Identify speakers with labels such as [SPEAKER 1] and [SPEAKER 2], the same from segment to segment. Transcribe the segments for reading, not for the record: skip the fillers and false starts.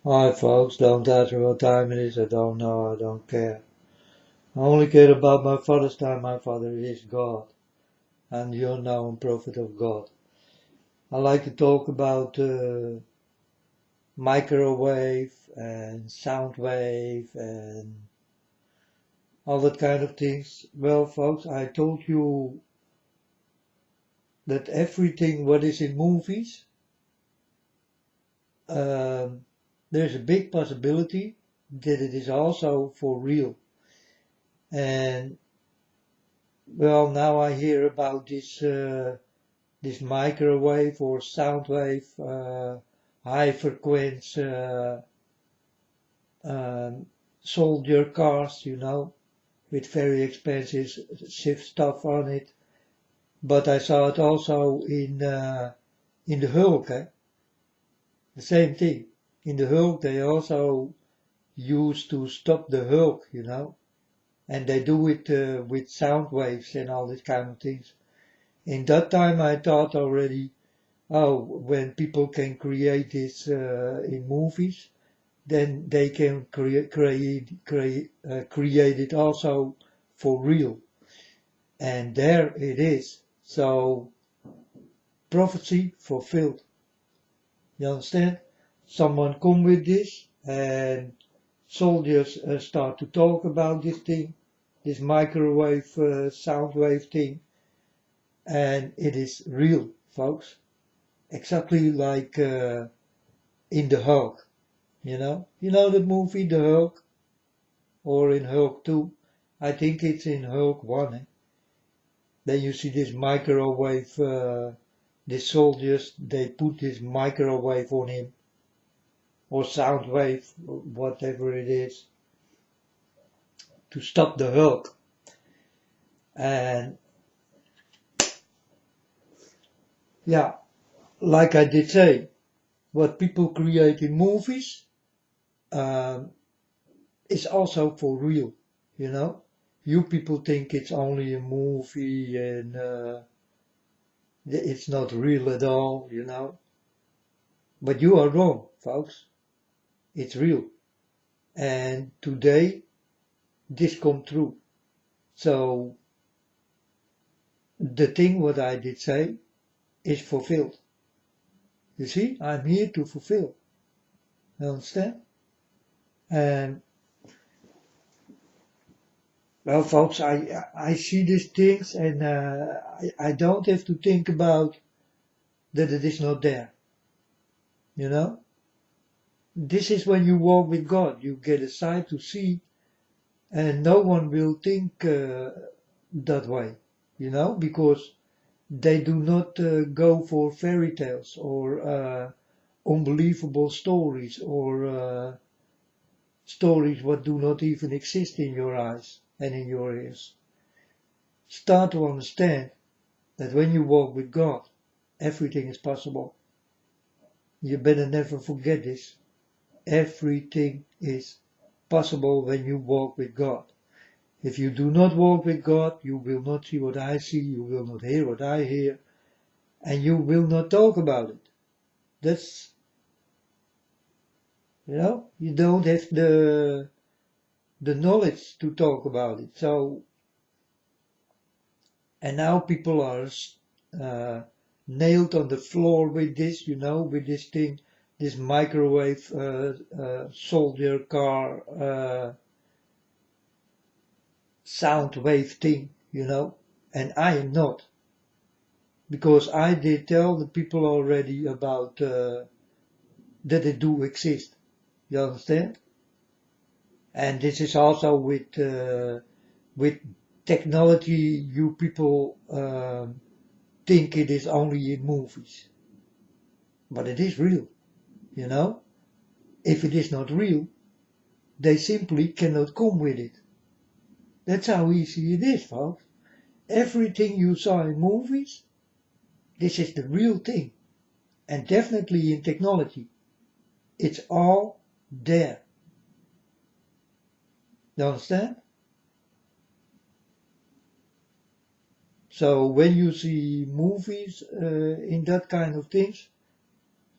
[SPEAKER 1] Hi folks, don't ask me what time it is, I don't know, I don't care. I only care about my Father's time, my Father is God, and you're now a prophet of God. I like to talk about microwave and sound wave and all that kind of things. Well folks, I told you that everything what is in movies, um, there's a big possibility that it is also for real. And well, now I hear about this microwave or sound wave, high frequency um, soldier cars, with very expensive stuff on it. But I saw it also in the Hulk, the same thing. In the Hulk, they also use to stop the Hulk, and they do it with sound waves and all these kind of things. In that time, I thought already, oh, when people can create this in movies, then they can create it also for real. And there it is. So prophecy fulfilled. You understand? Someone come with this, and soldiers start to talk about this thing, this microwave sound wave thing, and it is real, folks. Exactly like in the Hulk. You know the movie The Hulk, or in Hulk 2. I think it's in Hulk 1. Then you see this microwave, these soldiers, they put this microwave on him, or sound wave, whatever it is, to stop the Hulk. And yeah, like I did say, what people create in movies um, is also for real, you know. You people think it's only a movie and it's not real at all, But you are wrong, folks. It's real. And today, this come true. So, the thing what I did say is fulfilled. You see, I'm here to fulfill. You understand? And, well, folks, I see these things and I don't have to think about that it is not there. You know? This is when you walk with God. You get a sight to see, and no one will think that way, because they do not go for fairy tales or unbelievable stories or stories what do not even exist in your eyes and in your ears. Start to understand that when you walk with God, everything is possible. You better never forget this. Everything is possible when you walk with God. If you do not walk with God, you will not see what I see, you will not hear what I hear, and you will not talk about it. That's, you don't have the knowledge to talk about it. So, and now people are uh, nailed on the floor with this, with this thing, this microwave soldier car sound wave thing, and I am not. Because I did tell the people already about that they do exist. You understand? And this is also with technology. You people think it is only in movies, but it is real. You know, if it is not real, they simply cannot come with it. That's how easy it is, folks. Everything you saw in movies, this is the real thing, and definitely in technology, it's all there. You understand? So when you see movies in that kind of things,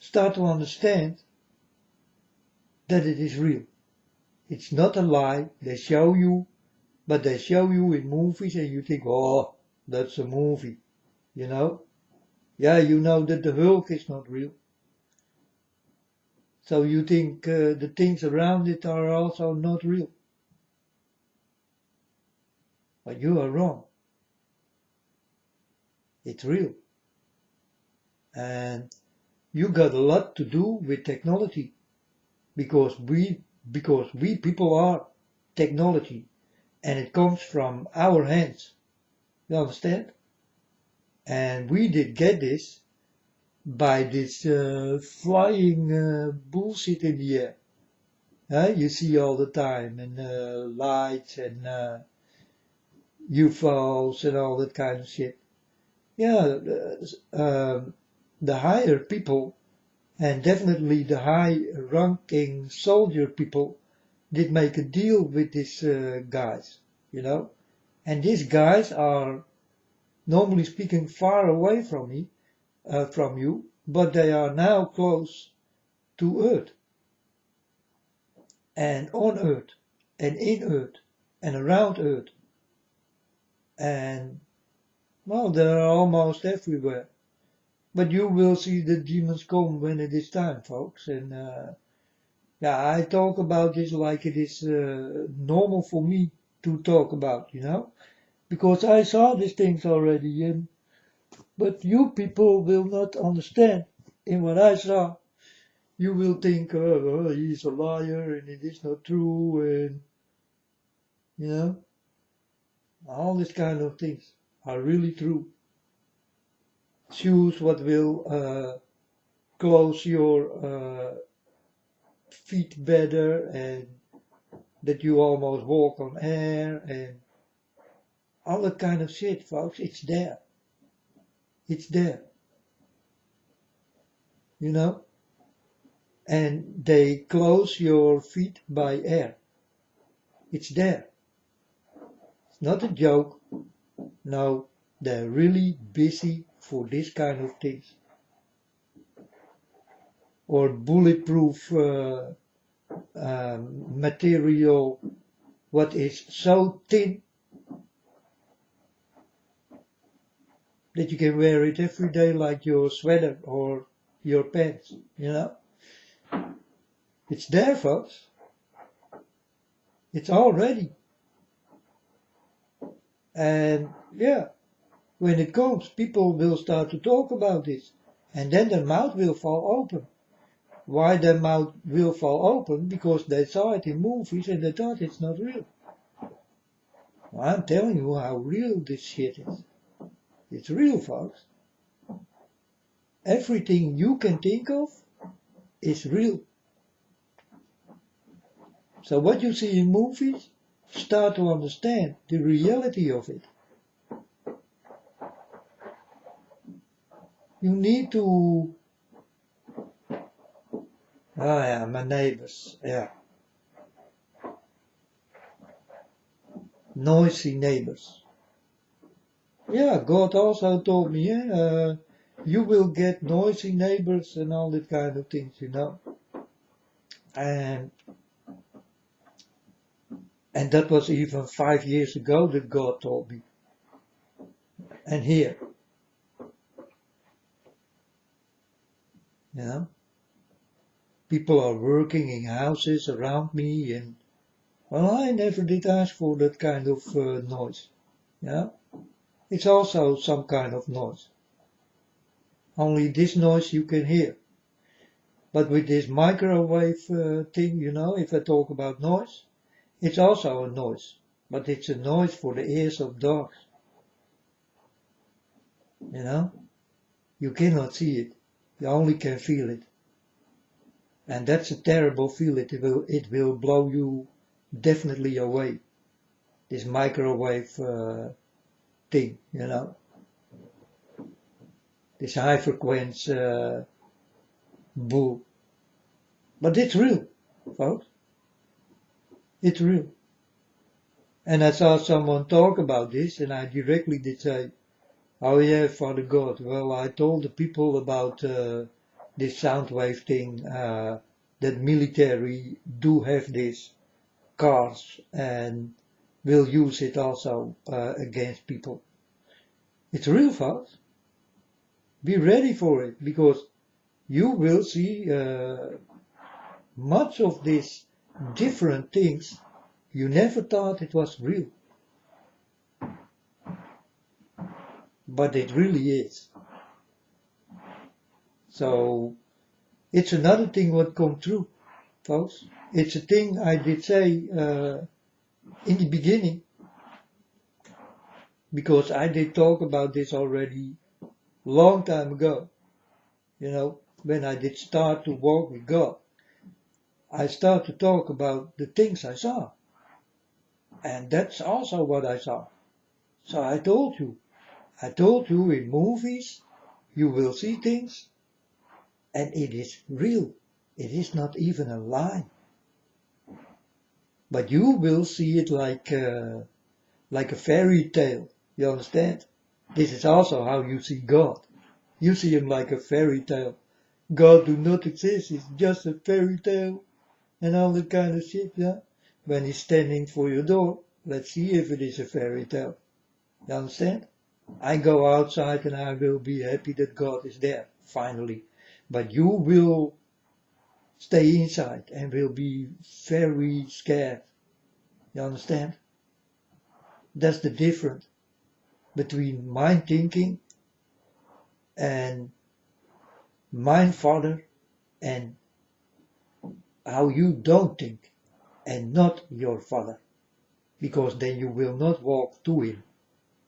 [SPEAKER 1] start to understand that it is real. It's not a lie. They show you, but they show you in movies and you think, oh, that's a movie, you know? Yeah, you know that the Hulk is not real. So you think the things around it are also not real. But you are wrong. It's real. And you got a lot to do with technology because we people are technology and it comes from our hands. You understand? And we did get this by this flying bullshit in the air. You see all the time and lights and UFOs and all that kind of shit. Yeah, the higher people and definitely the high-ranking soldier people did make a deal with these guys, you know. And these guys are, normally speaking, far away from me, from you, but they are now close to Earth, and on Earth, and in Earth, and around Earth, and well, they are almost everywhere. But you will see the demons come when it is time, folks. And yeah, I talk about this like it is normal for me to talk about, you know, because I saw these things already. But you people will not understand in what I saw. You will think, oh, he's a liar and it is not true, and you know, all these kind of things are really true. Choose what will close your feet better and that you almost walk on air and all that kind of shit, folks. It's there. It's there. You know? And they close your feet by air. It's there. It's not a joke. No, they're really busy for this kind of things. Or bulletproof material, what is so thin that you can wear it every day like your sweater or your pants, you know. It's there, folks. It's all ready. And yeah, when it comes, people will start to talk about this. And then their mouth will fall open. Why their mouth will fall open? Because they saw it in movies and they thought it's not real. Well, I'm telling you how real this shit is. It's real, folks. Everything you can think of is real. So what you see in movies, start to understand the reality of it. You need to... Oh yeah, my neighbors, yeah. Noisy neighbors. Yeah, God also told me, you will get noisy neighbors and all that kind of things, you know. And that was even 5 years ago that God told me. And here, you know, people are working in houses around me and, well, I never did ask for that kind of noise, you know. It's also some kind of noise. Only this noise you can hear. But with this microwave thing, you know, if I talk about noise, it's also a noise. But it's a noise for the ears of dogs. You know? You cannot see it. You only can feel it. And that's a terrible feeling. It will blow you definitely away. This microwave thing, you know. This high frequency bull. But it's real, folks. It's real. And I saw someone talk about this and I directly did say, oh yeah, Father God, well I told the people about this sound wave thing that military do have these cars and will use it also against people. It's real, folks. Be ready for it, because you will see much of these different things you never thought it was real. But it really is. So it's another thing what come true, folks. It's a thing I did say in the beginning, because I did talk about this already long time ago. You know, when I did start to walk with God, I start to talk about the things I saw. And that's also what I saw. So I told you in movies, you will see things, and it is real. It is not even a lie. But you will see it like a fairy tale. You understand? This is also how you see God. You see him like a fairy tale. God do not exist. It's just a fairy tale and all that kind of shit, yeah? When he's standing for your door, let's see if it is a fairy tale. You understand? I go outside and I will be happy that God is there, finally. But you will stay inside and will be very scared. You understand? That's the difference between mind thinking and mind father, and how you don't think, and not your father. Because then you will not walk to him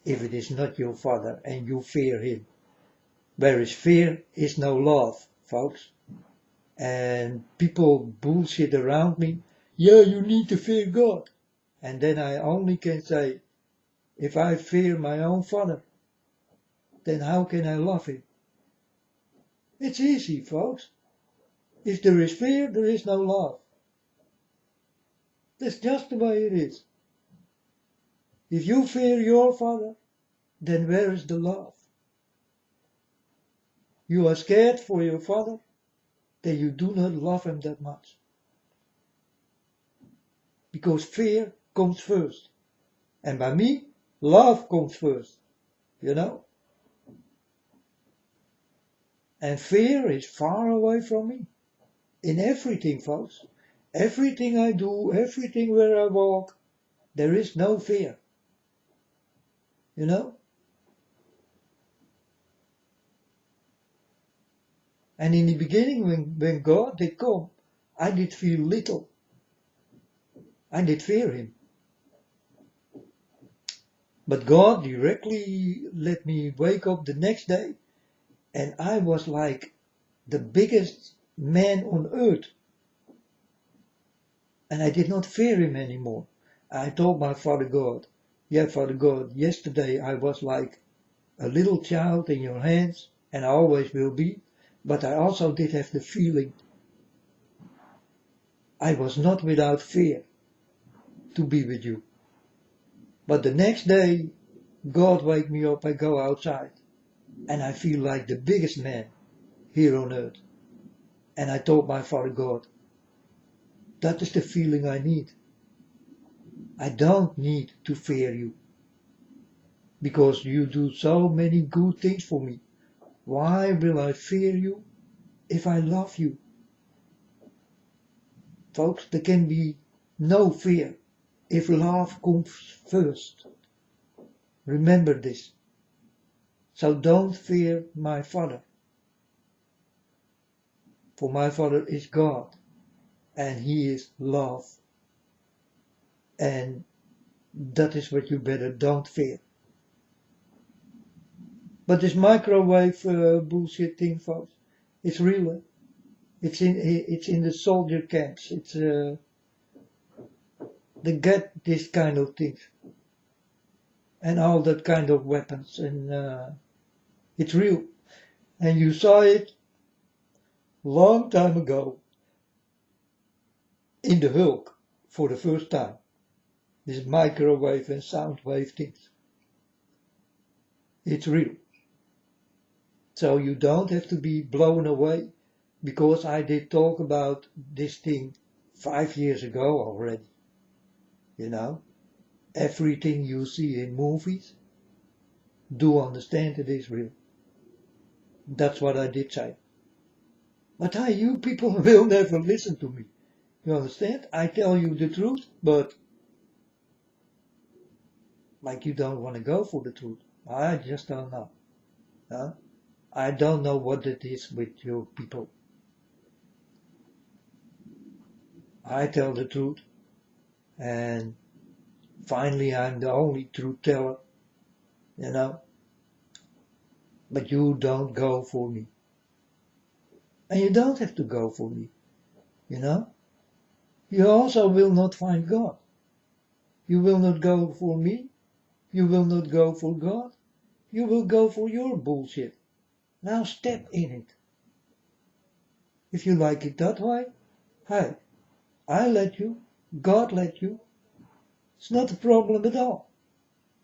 [SPEAKER 1] if it is not your father and you fear him. Whereas fear is no love, folks. And people bullshit around me. Yeah, you need to fear God. And then I only can say, if I fear my own father, then how can I love him? It's easy, folks. If there is fear, there is no love. That's just the way it is. If you fear your father, then where is the love? You are scared for your father, then you do not love him that much. Because fear comes first. And by me, love comes first. You know? And fear is far away from me. In everything, folks. Everything I do, everything where I walk, there is no fear. You know? And in the beginning, when God did come, I did feel little. I did fear him. But God directly let me wake up the next day, and I was like the biggest man on earth. And I did not fear him anymore. I told my Father God, yeah, Father God, yesterday I was like a little child in your hands, and I always will be, but I also did have the feeling I was not without fear to be with you. But the next day, God wake me up, I go outside, and I feel like the biggest man here on earth. And I told my Father God, that is the feeling I need. I don't need to fear you, because you do so many good things for me. Why will I fear you if I love you? Folks, there can be no fear if love comes first. Remember this. So don't fear my Father. For my Father is God, and he is love. And that is what you better don't fear. But this microwave bullshit thing, folks, it's real. Eh? It's in the soldier camps. It's they get this kind of things and all that kind of weapons, and it's real. And you saw it long time ago in the Hulk for the first time. This microwave and sound wave things. It's real. So you don't have to be blown away because I did talk about this thing 5 years ago already. Everything you see in movies, do understand it is real. That's what I did say. But you people will never listen to me. You understand? I tell you the truth, but like you don't want to go for the truth. I just don't know. Huh? I don't know what it is with you people. I tell the truth, and finally I'm the only truth teller, but you don't go for me. And you don't have to go for me, You also will not find God. You will not go for me. You will not go for God. You will go for your bullshit. Now step in it. If you like it that way, hey, I let you, God let you. It's not a problem at all.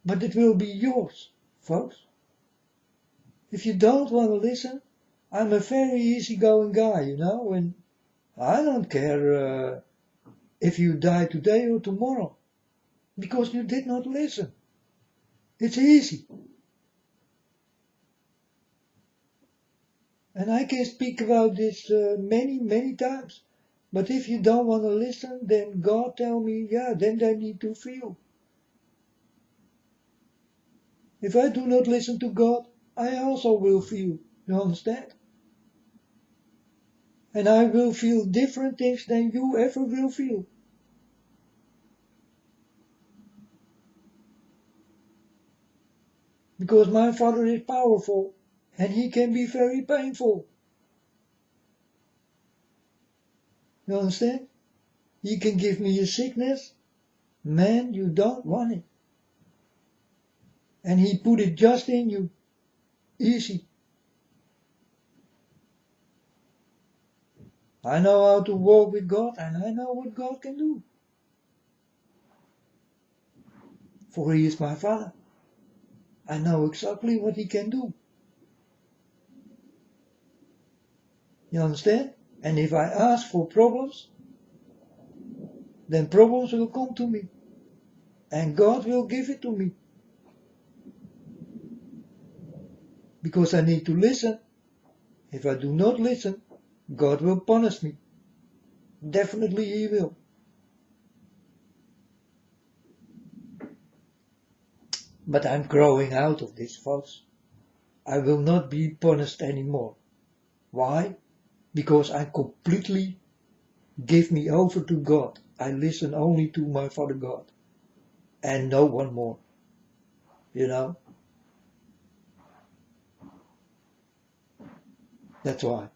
[SPEAKER 1] But it will be yours, folks. If you don't want to listen, I'm a very easygoing guy, and I don't care if you die today or tomorrow, because you did not listen. It's easy. And I can speak about this many, many times. But if you don't want to listen, then God tell me, then they need to feel. If I do not listen to God, I also will feel. You understand? And I will feel different things than you ever will feel. Because my Father is powerful, and he can be very painful. You understand? He can give me a sickness. Man, you don't want it. And he put it just in you. Easy. I know how to walk with God, and I know what God can do. For he is my Father. I know exactly what he can do. You understand? And if I ask for problems, then problems will come to me. And God will give it to me. Because I need to listen. If I do not listen, God will punish me. Definitely he will. But I'm growing out of this, folks. I will not be punished anymore. Why? Because I completely give me over to God. I listen only to my Father God. And no one more. That's why.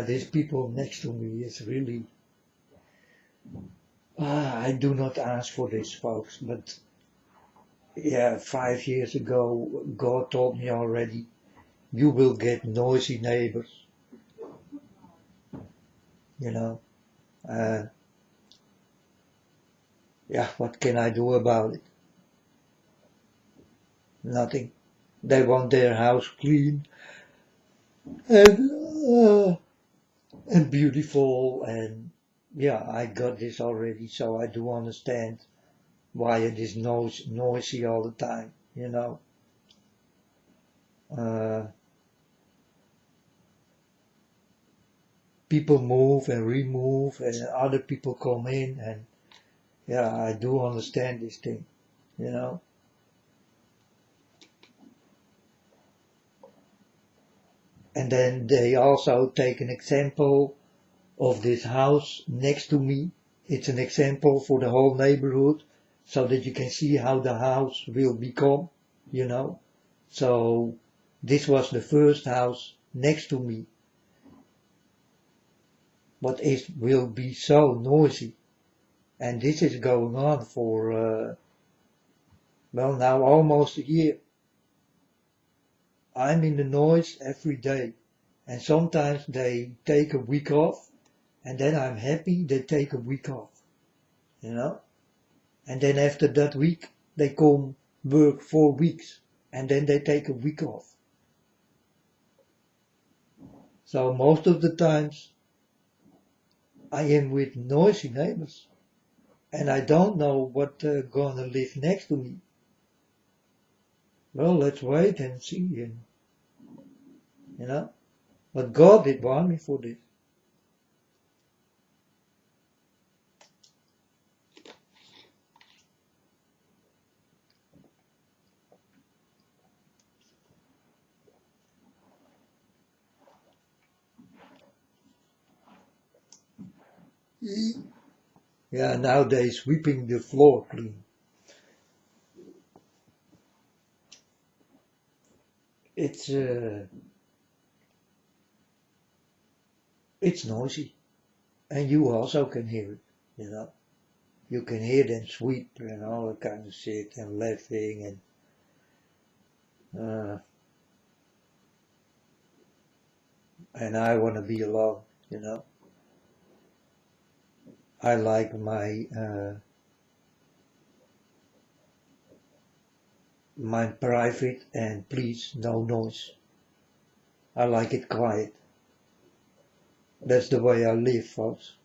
[SPEAKER 1] These people next to me is really... I do not ask for this, folks, but 5 years ago, God told me already, you will get noisy neighbors. What can I do about it? Nothing. They want their house clean and beautiful, and I got this already, so I do understand why it is noisy all the time, people move and remove and other people come in, and I do understand this thing, And then they also take an example of this house next to me. It's an example for the whole neighborhood, so that you can see how the house will become, So this was the first house next to me. But it will be so noisy. And this is going on for, now almost a year. I'm in the noise every day. And sometimes they take a week off. And then I'm happy they take a week off. And then after that week, they come work 4 weeks. and then they take a week off. So most of the times I am with noisy neighbors, and I don't know what they're gonna live next to me. Well, let's wait and see, and you know. But God did want me for this. Yeah, now they're sweeping the floor clean. It's noisy, and you also can hear it. You know, you can hear them sweep and all that kind of shit, and laughing, and I want to be alone. You know, I like my private and please no noise. I like it quiet. That's the way I live, folks.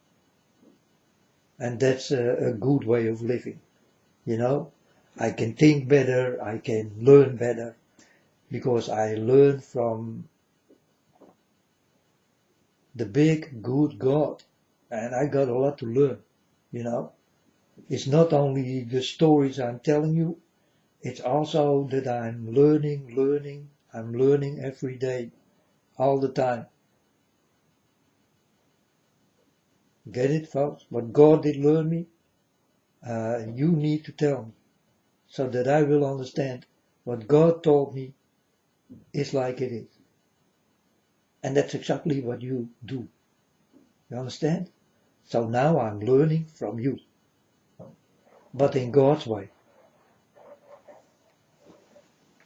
[SPEAKER 1] And that's a good way of living. You know, I can think better, I can learn better, because I learn from the big, good God. And I got a lot to learn, you know. It's not only the stories I'm telling you, it's also that I'm learning every day, all the time. Get it, folks? What God did learn me, you need to tell me, so that I will understand what God told me is like it is. And that's exactly what you do. You understand? So now I'm learning from you, but in God's way.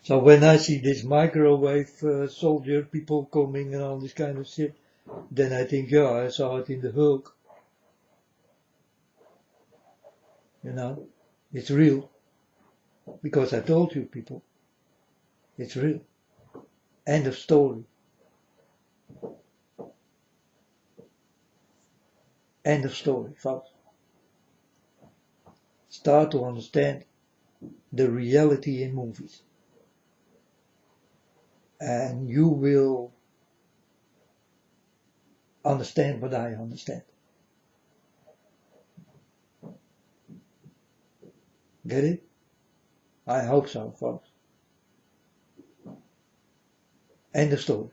[SPEAKER 1] So when I see this microwave soldier people coming and all this kind of shit, then I think, yeah, I saw it in the Hulk. You know, it's real. Because I told you people, it's real. End of story. End of story, folks. Start to understand the reality in movies. And you will understand what I understand. Get it? I hope so, folks. End of story.